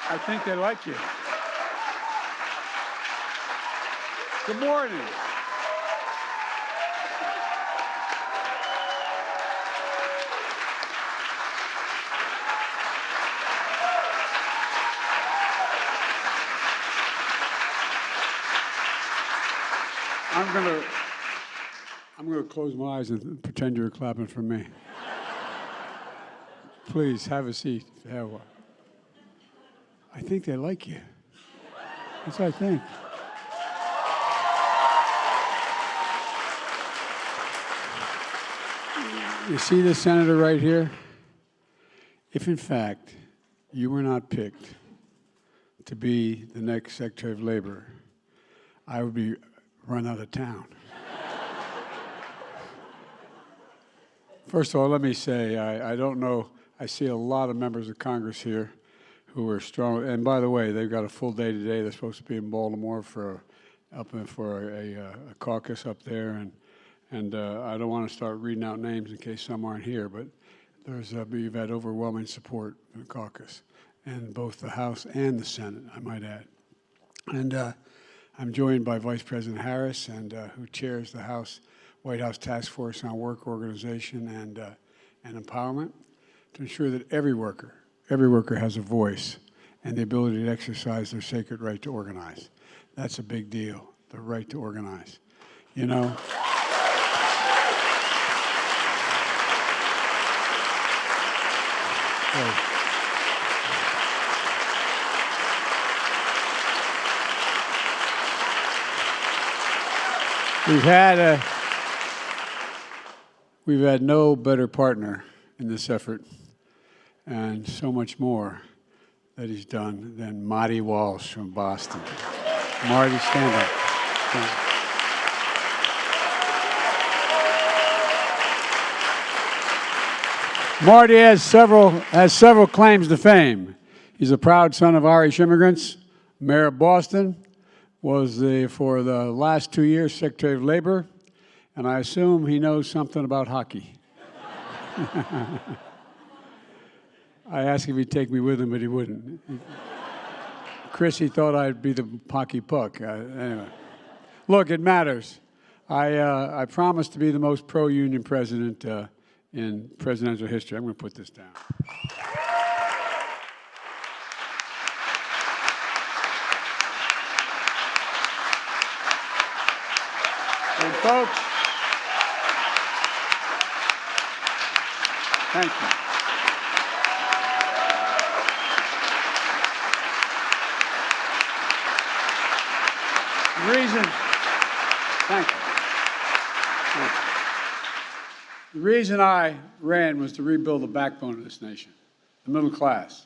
I think they like you. Good morning. I'm gonna close my eyes and pretend you're clapping for me. Please have a seat. Have one. I think they like you. That's what I think. You see this senator right here? If in fact you were not picked to be the next Secretary of Labor, I would be run out of town. First of all, let me say, I don't know, I see a lot of members of Congress here who are strong. And by the way, they've got a full day today. They're supposed to be in Baltimore for a caucus up there. And I don't want to start reading out names in case some aren't here, but you've had overwhelming support in the caucus, in both the House and the Senate, I might add. And I'm joined by Vice President Harris, who chairs the White House Task Force on Work Organization and Empowerment, to ensure that every worker has a voice and the ability to exercise their sacred right to organize. That's a big deal, the right to organize. You know? We've had no better partner in this effort, and so much more that he's done than Marty Walsh from Boston. Marty, stand up. Stand up. Marty has several claims to fame. He's a proud son of Irish immigrants, mayor of Boston, was for the last 2 years Secretary of Labor, and I assume he knows something about hockey. I asked if he'd take me with him, but he wouldn't. Chris, he thought I'd be the hockey puck. Anyway, look, it matters. I promised to be the most pro-union president in presidential history. I'm going to put this down. And folks, thank you. The reason I ran was to rebuild the backbone of this nation, the middle class.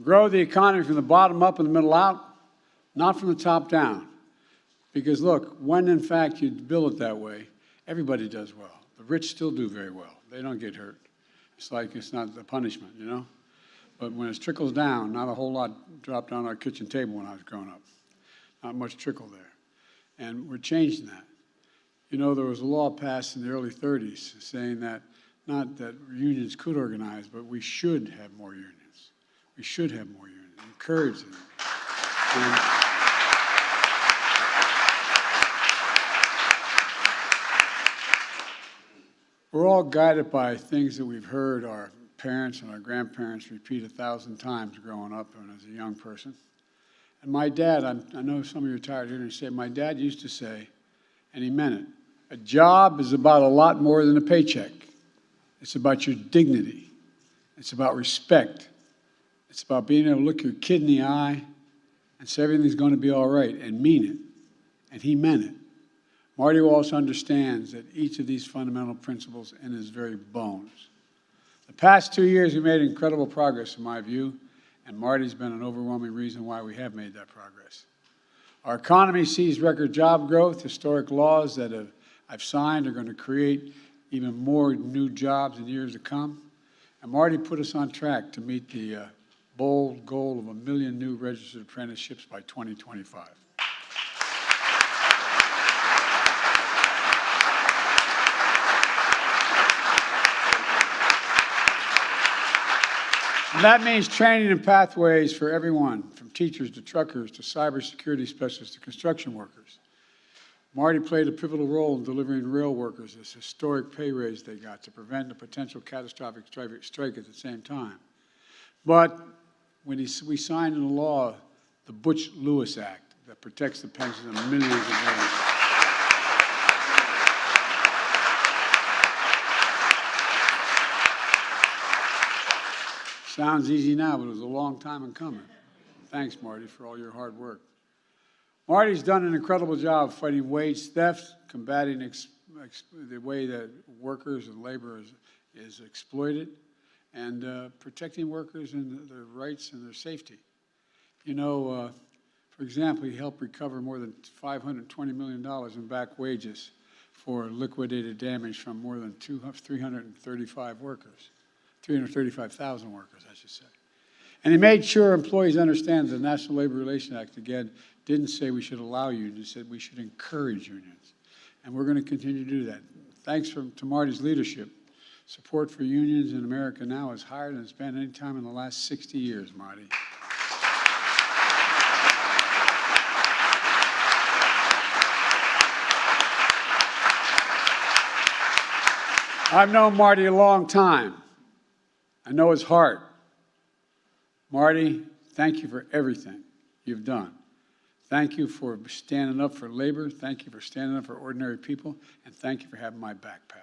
Grow the economy from the bottom up and the middle out, not from the top down. Because look, when in fact you build it that way, everybody does well. The rich still do very well. They don't get hurt. It's like it's not the punishment, you know? But when it trickles down, not a whole lot dropped on our kitchen table when I was growing up. Not much trickle there. And we're changing that. You know, there was a law passed in the early 30s saying that not that unions could organize, but we should have more unions. We should have more unions, encourage them. We're all guided by things that we've heard our parents and our grandparents repeat 1,000 times growing up and as a young person. And my dad, I know some of you are tired of hearing me say, my dad used to say, and he meant it, a job is about a lot more than a paycheck. It's about your dignity. It's about respect. It's about being able to look your kid in the eye and say everything's going to be all right and mean it. And he meant it. Marty Walsh understands that each of these fundamental principles in his very bones. The past 2 years, we made incredible progress, in my view, and Marty's been an overwhelming reason why we have made that progress. Our economy sees record job growth. Historic laws that I've signed are going to create even more new jobs in years to come. And Marty put us on track to meet the bold goal of 1 million new registered apprenticeships by 2025. And that means training and pathways for everyone, from teachers to truckers to cybersecurity specialists to construction workers. Marty played a pivotal role in delivering rail workers this historic pay raise they got to prevent a potential catastrophic strike at the same time. But when we signed into law the Butch-Lewis Act that protects the pensions of millions of veterans. Sounds easy now, but it was a long time in coming. Thanks, Marty, for all your hard work. Marty's done an incredible job fighting wage theft, combating the way that workers and labor is exploited, and protecting workers and their rights and their safety. You know, for example, he helped recover more than $520 million in back wages for liquidated damage from more than 335 workers. 335,000 workers, I should say. And he made sure employees understand the National Labor Relations Act, again, didn't say we should allow unions, it said we should encourage unions. And we're going to continue to do that. Thanks to Marty's leadership, support for unions in America now is higher than it's been any time in the last 60 years, Marty. I've known Marty a long time. I know his heart. Marty, thank you for everything you've done. Thank you for standing up for labor. Thank you for standing up for ordinary people. And thank you for having my back, pal.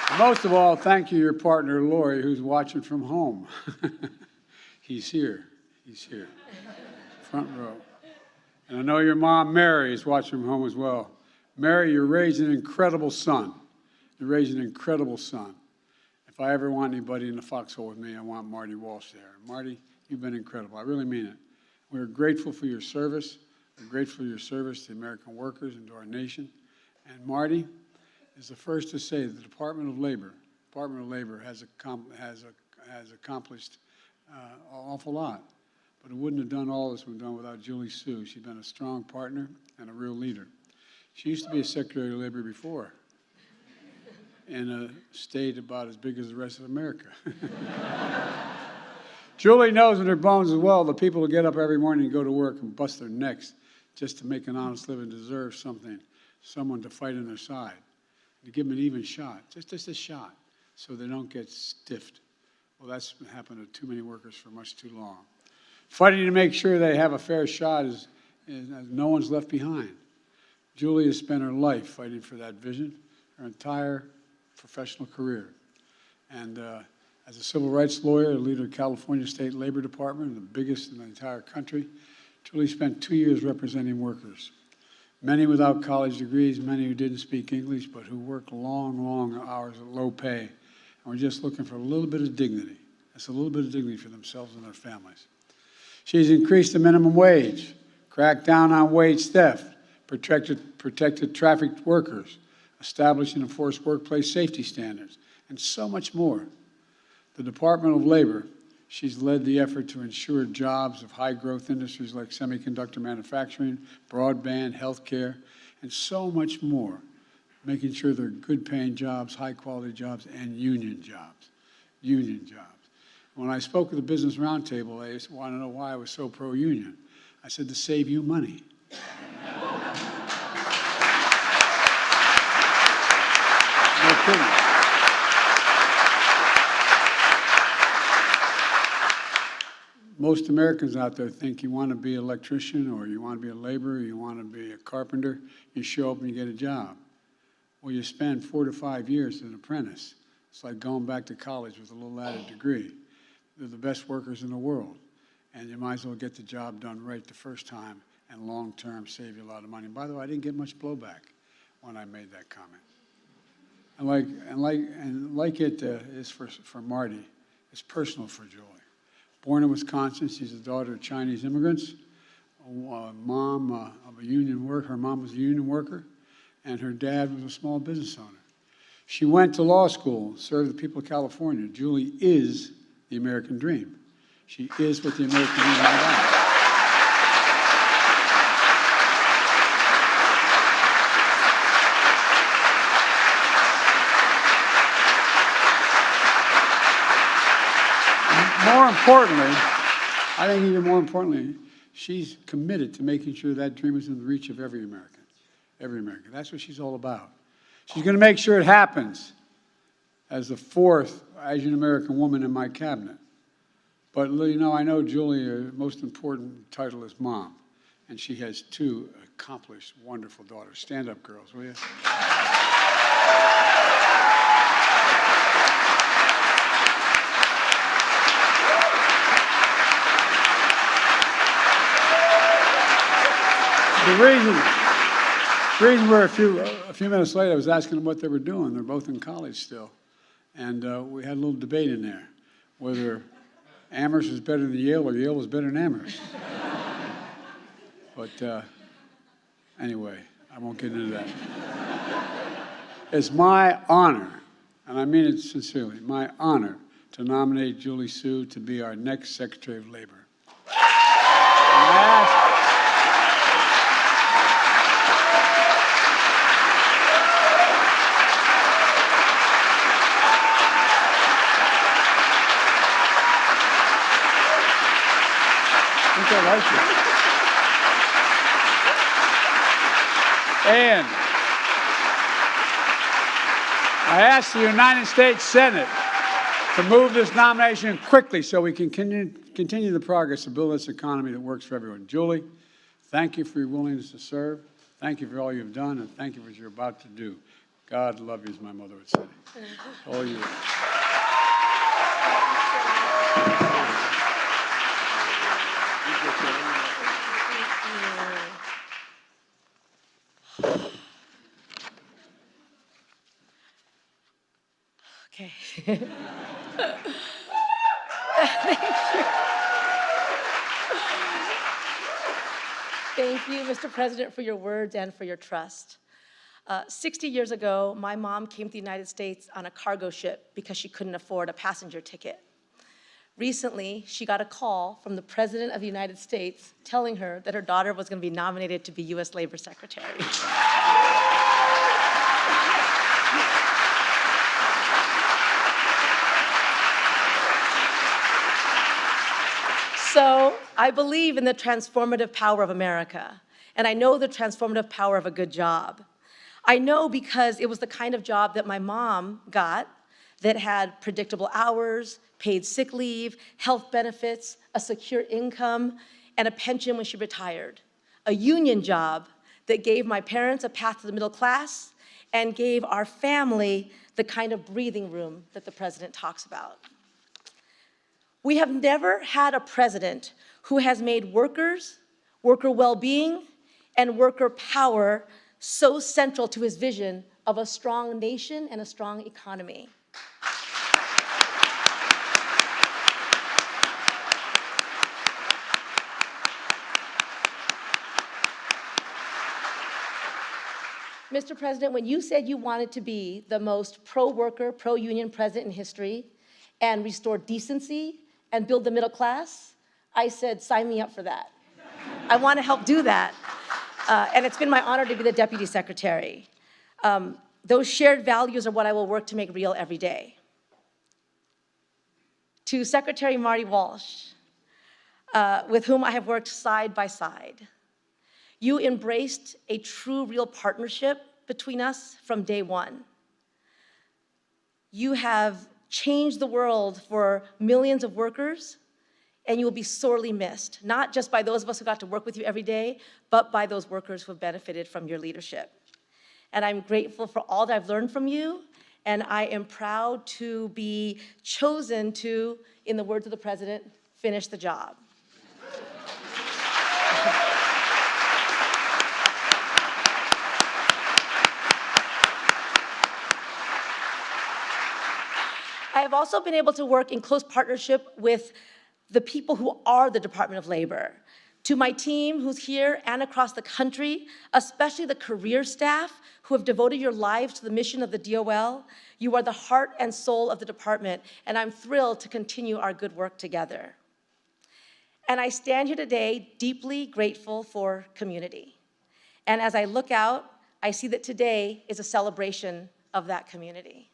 And most of all, thank you, your partner, Lori, who's watching from home. He's here. He's here. Front row. And I know your mom, Mary, is watching from home as well. Mary, you're raising an incredible son. You're raising an incredible son. If I ever want anybody in the foxhole with me, I want Marty Walsh there. Marty, you've been incredible. I really mean it. We're grateful for your service. We're grateful for your service to American workers and to our nation. And Marty is the first to say that the Department of Labor has accomplished an awful lot. But it wouldn't have done all this been done without Julie Sue. She's been a strong partner and a real leader. She used to be a Secretary of Labor before in a state about as big as the rest of America. Julie knows in her bones as well the people who get up every morning and go to work and bust their necks just to make an honest living deserve something, someone to fight on their side, to give them an even shot, just a shot, so they don't get stiffed. Well, that's happened to too many workers for much too long. Fighting to make sure they have a fair shot is no one's left behind. Julie has spent her life fighting for that vision, her entire professional career. And as a civil rights lawyer, a leader of California State Labor Department, the biggest in the entire country, Julie spent 2 years representing workers. Many without college degrees, many who didn't speak English, but who worked long, long hours at low pay, and were just looking for a little bit of dignity. That's a little bit of dignity for themselves and their families. She's increased the minimum wage, cracked down on wage theft, protected trafficked workers, established and enforced workplace safety standards, and so much more. The Department of Labor, she's led the effort to ensure jobs of high-growth industries like semiconductor manufacturing, broadband, healthcare, and so mumuch more, making sure they're good-paying jobs, high-quality jobs, and union jobs. Union jobs. When I spoke at the Business Roundtable, they wanted to know why I was so pro-union. I said, to save you money. No kidding. Most Americans out there think you want to be an electrician or you want to be a laborer, you want to be a carpenter, you show up and you get a job. Well, you spend 4 to 5 years as an apprentice. It's like going back to college with a little added degree. They're the best workers in the world, and you might as well get the job done right the first time and long-term save you a lot of money. And by the way, I didn't get much blowback when I made that comment. And like it is for Marty, it's personal for Julie. Born in Wisconsin, she's the daughter of Chinese immigrants. Mom of a union worker. Her mom was a union worker, and her dad was a small business owner. She went to law school, served the people of California. Julie is the American dream. She is what the American dream is about. even more importantly, she's committed to making sure that dream is in the reach of every American. Every American. That's what she's all about. She's going to make sure it happens as the 4th Asian American woman in my cabinet. But, you know, I know Julie's most important title is mom, and she has 2 accomplished, wonderful daughters. Stand up, girls, will you? The reason we're a few minutes late, I was asking them what they were doing. They're both in college still. And we had a little debate in there, whether Amherst is better than Yale or Yale is better than Amherst. But anyway, I won't get into that. It's my honor, and I mean it sincerely, my honor to nominate Julie Su to be our next Secretary of Labor. And I ask the United States Senate to move this nomination quickly so we can continue the progress to build this economy that works for everyone. Julie, thank you for your willingness to serve. Thank you for all you've done, and thank you for what you're about to do. God love you, as my mother would say. All you. Okay. Thank you, Mr. President, for your words and for your trust. 60 years ago, my mom came to the United States on a cargo ship because she couldn't afford a passenger ticket. Recently, she got a call from the President of the United States telling her that her daughter was going to be nominated to be U.S. Labor Secretary. So I believe in the transformative power of America, and I know the transformative power of a good job. I know because it was the kind of job that my mom got that had predictable hours, paid sick leave, health benefits, a secure income, and a pension when she retired. A union job that gave my parents a path to the middle class and gave our family the kind of breathing room that the president talks about. We have never had a president who has made workers, worker well-being, and worker power so central to his vision of a strong nation and a strong economy. Mr. President, when you said you wanted to be the most pro-worker, pro-union president in history and restore decency and build the middle class, I said, sign me up for that. I want to help do that. And it's been my honor to be the Deputy Secretary. Those shared values are what I will work to make real every day. To Secretary Marty Walsh, with whom I have worked side by side, you embraced a true, real partnership between us from day one. You have changed the world for millions of workers, and you will be sorely missed, not just by those of us who got to work with you every day, but by those workers who have benefited from your leadership. And I'm grateful for all that I've learned from you, and I am proud to be chosen to, in the words of the president, finish the job. I have also been able to work in close partnership with the people who are the Department of Labor. To my team who's here and across the country, especially the career staff who have devoted your lives to the mission of the DOL, you are the heart and soul of the department, and I'm thrilled to continue our good work together. And I stand here today deeply grateful for community. And as I look out, I see that today is a celebration of that community.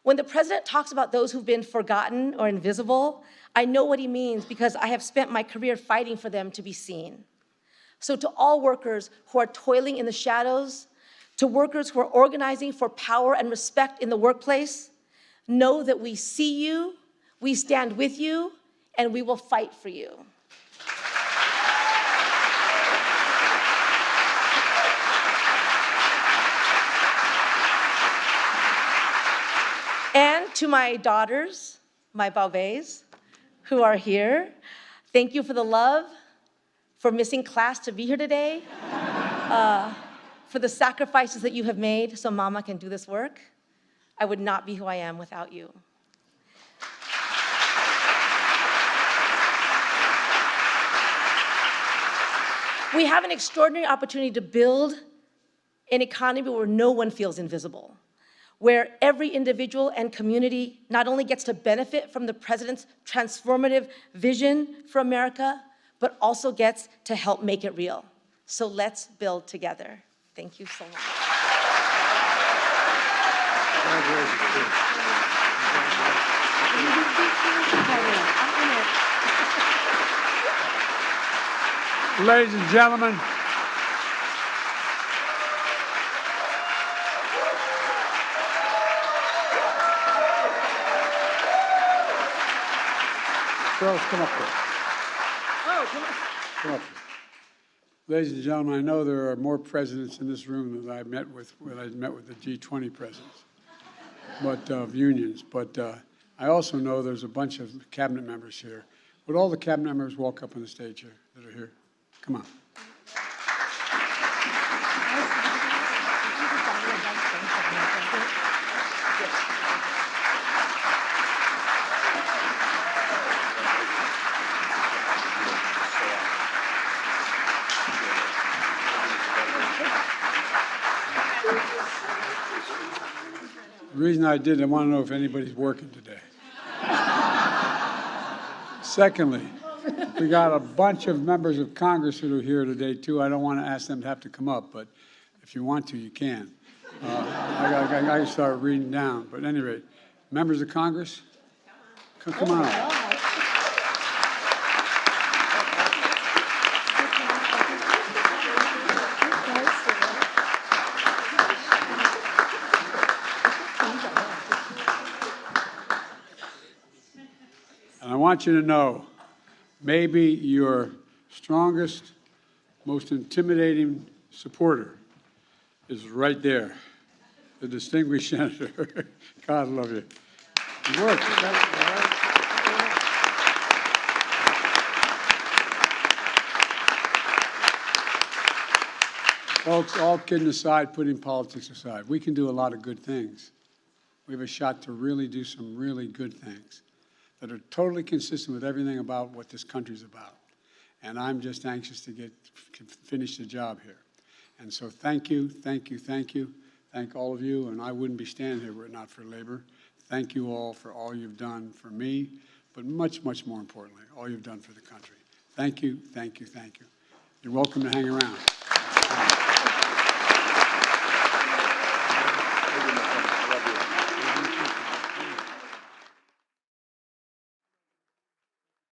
When the president talks about those who've been forgotten or invisible, I know what he means because I have spent my career fighting for them to be seen. So to all workers who are toiling in the shadows, to workers who are organizing for power and respect in the workplace, know that we see you, we stand with you, and we will fight for you. And to my daughters, my bébés, who are here, thank you for the love, for missing class to be here today, for the sacrifices that you have made so Mama can do this work. I would not be who I am without you. We have an extraordinary opportunity to build an economy where no one feels invisible, where every individual and community not only gets to benefit from the president's transformative vision for America, but also gets to help make it real. So let's build together. Thank you so much. Ladies and gentlemen, girls, come up here. Oh, come on. Come up here. Ladies and gentlemen, I know there are more presidents in this room than I've met with when I met with the G20 presidents, of unions. But I also know there's a bunch of cabinet members here. Would all the cabinet members walk up on the stage here that are here? Come on. The reason I did, I want to know if anybody's working today. Secondly, we got a bunch of members of Congress who are here today, too. I don't want to ask them to have to come up, but if you want to, you can. I can start reading down. But at any rate, members of Congress, come on up. And I want you to know, maybe your strongest, most intimidating supporter is right there, the distinguished senator. God love you. It worked. Folks, all kidding aside, putting politics aside, we can do a lot of good things. We have a shot to really do some really good things that are totally consistent with everything about what this country's about. And I'm just anxious to finish the job here. And so thank you, thank you, thank you. Thank all of you, and I wouldn't be standing here were it not for labor. Thank you all for all you've done for me, but much, much more importantly, all you've done for the country. Thank you, thank you, thank you. You're welcome to hang around.